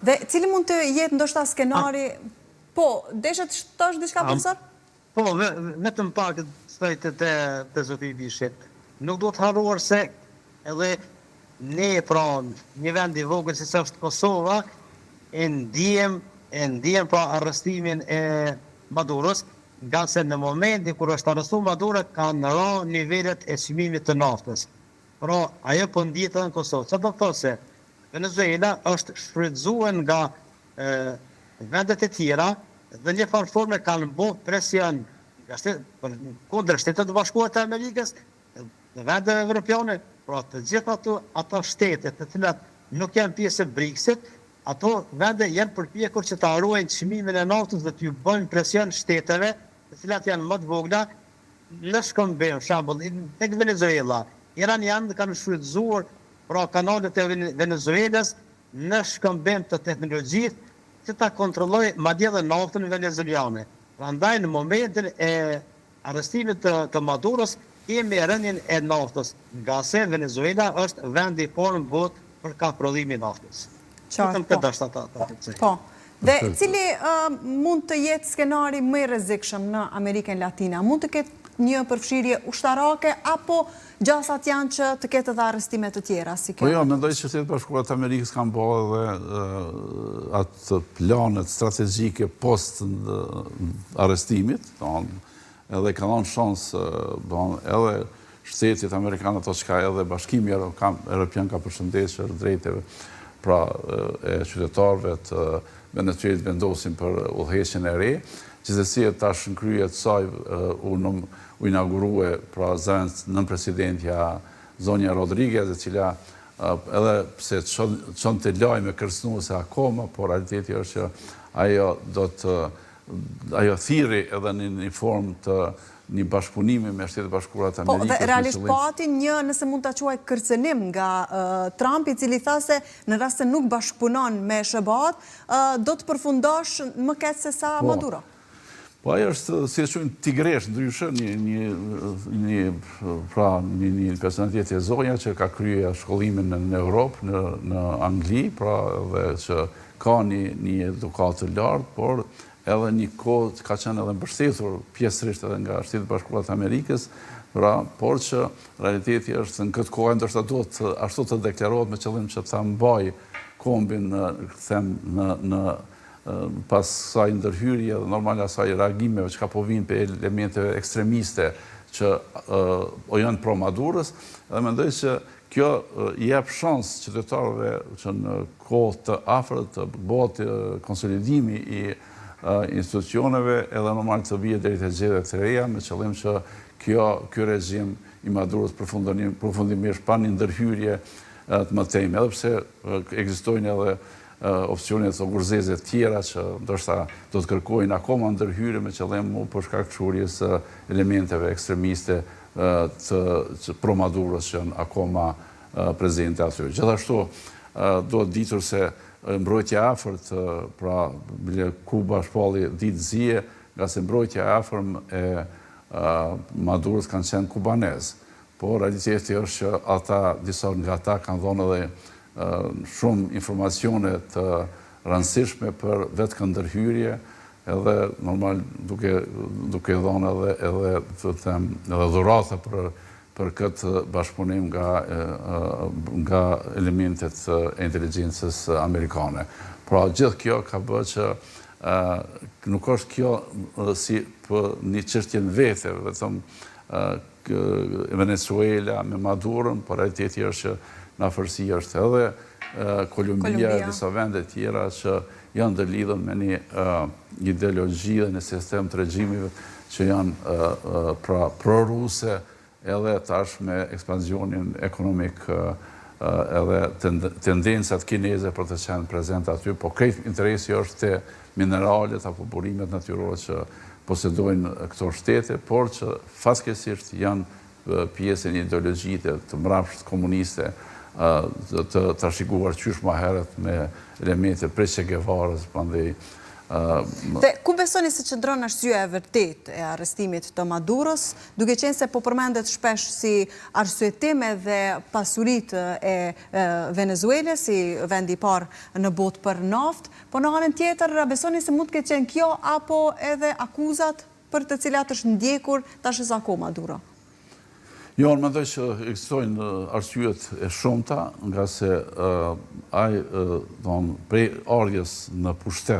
Dhe cili mund të jetë ndoshta skenari, po, deshet shtosh diçka profesor? Po, vetëm pak thëjtë të zoti Bishit. Nuk do të harruar se edhe ne pra një vend i vogël si është Kosova, e ndihem pra arrestimin e Maduros, nga se në momentin kur është arrestuar Maduro kanë rënë nivelet e çmimit të naftës. Pra ajo po ndihet në Kosovë. Çfarë do të thotë se Venezuela është shfrytzuar nga vendet e tjera dhe një farë forme kanë bërë presion kundër Shtetet e Bashkuara të Amerikës dhe vendet evropiane, pra të gjitha ato shtete të cilat nuk janë pjesë e BRICS-it, ato vende janë përpjekur që të harrojnë çmimin e naftës dhe të bëjnë presion shteteve, të cilat janë më të vogla në shkëmbim, për shembull, tek Venezuela. Iranianët kanë shfrytzuar pra kanalet e Venezuelës në shkëmbim të teknologjisë që ta kontrollojë madje edhe naftën venezuelane. Prandaj në momentin e arrestimit të Maduros kemi rënien e naftës, nga se Venezuela është vendi i parë në botë për kaprodhimin e naftës. Po. Dhe cili mund të jetë skenari më i rrezikshëm në Amerikën Latine? Mund të ketë një përfshirje ushtarake apo gjasat janë që të ketë edhe arrestime të tjera si kjo? Po jo, mendoj që Shtetet Bashkuara të Amerikës kanë bërë edhe atë planet strategjike post arrestimit, edhe kanë dhënë shansë edhe shtetit amerikanë ato çka edhe Bashkimi Evropian ka përshëndetur drejtave pra e qytetarëve të Venezuelit vendosin për udhëheqjen e re, gjithsesi tash në krye të saj u inaugurue pra nën presidentja Zonja Rodriguez, e cila edhe pse çonte lajme kërcënuese akoma, por realiteti është që ajo thirrri edhe në një formë të një bashkëpunimi me Shtetet Bashkuara të Amerikës. Po, dhe realisht pati një, nëse mund ta quaj, kërcënim nga Trump, i cili tha se në rast se nuk bashkëpunon me SBA-t, do të përfundosh më keq se sa Maduro. Po ajo është, si e quajnë, tigresh ndryshe, një personalitet e zonja që ka kryer shkollimin në Europë, në Angli, pra dhe që ka një edukat të lartë, por edhe një kohë ka qenë edhe mbështetur pjesërisht edhe nga Shtetet Bashkuara të Amerikës, por që realiteti është në këtë kohë ndoshta duhet ashtu të deklarohet me qëllim që ta mbaj kombin në pas saj ndërhyrje dhe normal asaj reagimeve që ka po vinë për elementeve ekstremiste që janë pro Madurës, dhe mendoj që kjo jep shans qytetarëve që në kohë të afërt të bëhet konsolidimi i institucioneve edhe normal të vijë deri te zgjedhjet e reja me qëllim që ky regjim i Maduros përfundimisht pa një ndërhyrje të mëtejme, edhe pse ekzistojnë edhe opsionet ogurzeze tjera që ndoshta do të kërkojnë akoma ndërhyrje me qëllim për shkak të shurjes elementeve ekstremiste të pro Maduros që janë akoma prezente aty. Gjithashtu duhet ditur se mbrojtja e afërt, pra Kuba shpalli ditë zije, nga se mbrojtja e afërm e Maduros kanë qenë kubanez. Por realiteti është që ata, disa nga ata kanë dhënë edhe shumë informacione të rëndësishme për vetë ndërhyrje, edhe normal duke dhënë edhe dhurata për këtë bashkëpunim nga elementet e inteligjencës amerikane. Pra gjithë kjo ka bërë që nuk është kjo si për një çështje në vete, vetëm Venezuela me Madurën, por realiteti është që në afërsi është edhe Kolumbia e disa vende tjera që janë ndërlidhur me një ideologji dhe një sistem të regjimeve që janë pro-ruse, edhe tash me ekspansionin ekonomik edhe tendencat kineze për të qenë prezent aty, po krejt interesi është te mineralet apo burimet natyrore që posedojnë këto shtete, por që fatkeqësisht janë pjesë e një ideologjie të mbrapsht komuniste të trashëguar qysh më herët me elemente prej Che Guevarës, prandaj Dhe ku besoni se qëndron arsyeja e vërtet e arrestimit të Maduros, duke qenë se po përmendet shpesh si arsyetim edhe pasuritë e Venezuelës, si vendi i parë në botë për naftë, po në anën tjetër, besoni se mund të ketë qenë kjo apo edhe akuzat për të cilat është ndjekur tash ako Maduro? Jo, në mendoj që ekzistojnë arsyet e shumta, nga se prej ardhjes në pushtet